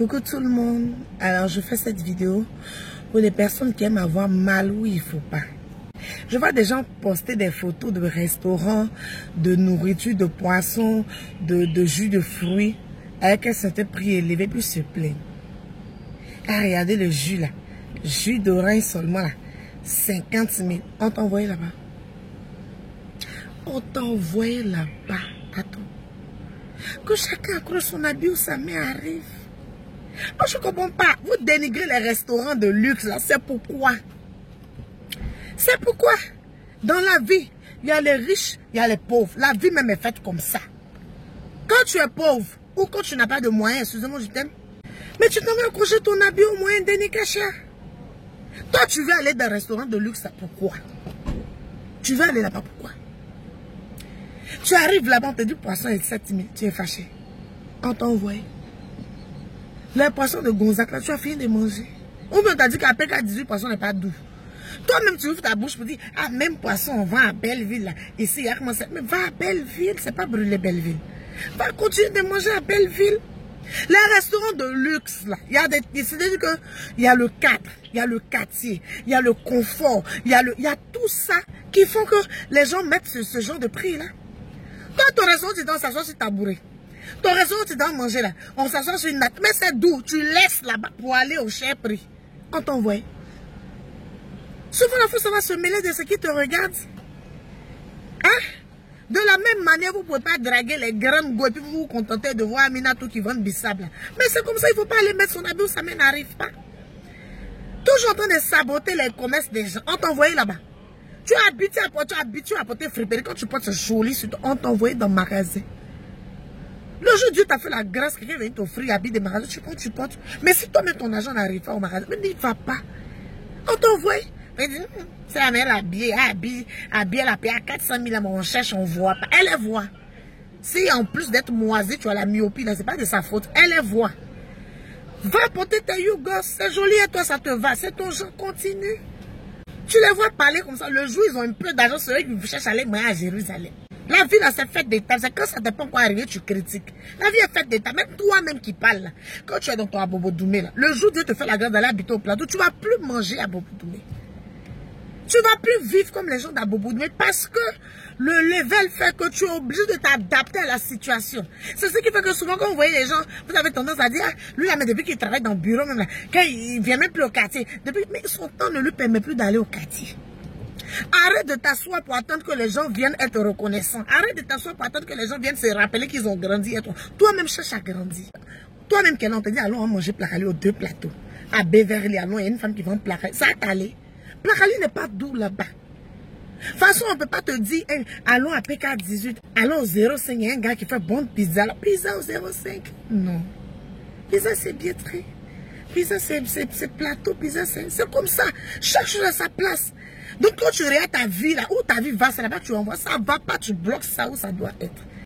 Coucou tout le monde. Alors je fais cette vidéo pour les personnes qui aiment avoir mal où il ne faut pas. Je vois des gens poster des photos de restaurants, de nourriture, de poissons, de jus de fruits avec un certain prix élevé puis se plaignent. Ah, regardez le jus là. Jus d'orange seulement là. 50 000. On t'envoie là-bas. On t'envoie là-bas. Attends. Que chacun accroche son habit où sa mère arrive. Moi, je ne comprends pas. Vous dénigrez les restaurants de luxe là. C'est pourquoi? C'est pourquoi? Dans la vie, il y a les riches, il y a les pauvres. La vie même est faite comme ça. Quand tu es pauvre ou quand tu n'as pas de moyens, excusez-moi, je t'aime. Mais tu t'en vas accrocher ton habit au moyen d'un Cacha. Toi, tu veux aller dans un restaurant de luxe, pourquoi? Tu veux aller là-bas, pourquoi? Tu arrives là-bas, on te dit poisson est 7 000, tu es fâché. On t'envoie. Les poissons de Gonzac, là, tu as fini de manger. Ou bien on t'a dit qu'après qu'à 18 poissons n'est pas doux. Toi-même, tu ouvres ta bouche pour dire, ah, même poisson, on va à Belleville, là. Ici, il y a commencé. Mais va à Belleville, c'est pas brûler Belleville. Va continuer de manger à Belleville. Les restaurants de luxe, là, il y a des, c'est-à-dire que il y a le cadre, il y a le quartier, il y a le confort, il y a tout ça qui font que les gens mettent ce genre de prix, là. Toi, ton restaurant, tu dois s'asseoir sur tabouret. Ton restaurant, tu dois manger, là. On s'assoit sur une natte. Mais c'est d'où? Tu laisses là-bas pour aller au cher prix. On t'envoie. Souvent, la fois, ça va se mêler de ce qui te regarde. Hein? De la même manière, vous ne pouvez pas draguer les grandes go et puis vous vous contentez de voir Aminatou qui vend Bissab. Mais c'est comme ça, il ne faut pas aller mettre son habit où ça n'arrive pas. Toujours en train de saboter les commerces des gens. On t'envoie là-bas. Tu es habitué à porter friperie. Quand tu portes ce joli, on t'envoie dans le magasin. Le jour où Dieu t'a fait la grâce, quelqu'un vient t'offrir habit de magasin, tu portes. Mais si toi-même ton argent n'arrive pas au magasin, mais il ne va pas. On t'envoie. C'est la mère habillée, elle a payé à 400 000 à mon cherche, on ne voit pas. Elle les voit. Si en plus d'être moisie, tu as la myopie, ce n'est pas de sa faute. Elle les voit. Va porter tes yougos, c'est joli et toi ça te va, c'est ton genre, continue. Tu les vois parler comme ça, le jour ils ont un peu d'argent, c'est eux qui cherchent à aller à Jérusalem. La vie là c'est faite d'étapes, c'est quand ça ne dépend quoi arriver, tu critiques. La vie est faite d'étapes, même toi-même qui parles là. Quand tu es dans ton abobodoumé là, le jour où Dieu te fait la grâce d'aller habiter au plateau, tu ne vas plus manger à abobodoumé. Tu ne vas plus vivre comme les gens d'Abobodoumé parce que le level fait que tu es obligé de t'adapter à la situation. C'est ce qui fait que souvent quand vous voyez les gens, vous avez tendance à dire, ah, lui là, mais depuis qu'il travaille dans le bureau même là, quand il ne vient même plus au quartier, mais son temps ne lui permet plus d'aller au quartier. Arrête de t'asseoir pour attendre que les gens viennent être reconnaissants. Arrête de t'asseoir pour attendre que les gens viennent se rappeler qu'ils ont grandi. Toi-même cherche à grandir. Toi-même, qu'elle te dit, allons manger placali aux 2 plateaux. À Beverly, allons, il y a une femme qui vend placali. Ça a allé. Placali n'est pas doux là-bas. De toute façon, on ne peut pas te dire, hey, allons à PK18, allons au 05, il y a un gars qui fait bonne pizza. La pizza au 05, non. Pizza, c'est biettré. Pizza, c'est plateau. Pizza, c'est comme ça. Chaque chose à sa place. Donc, quand tu regardes ta vie, là, où ta vie va, c'est là-bas, tu envoies. Ça ne va pas, tu bloques ça où ça doit être.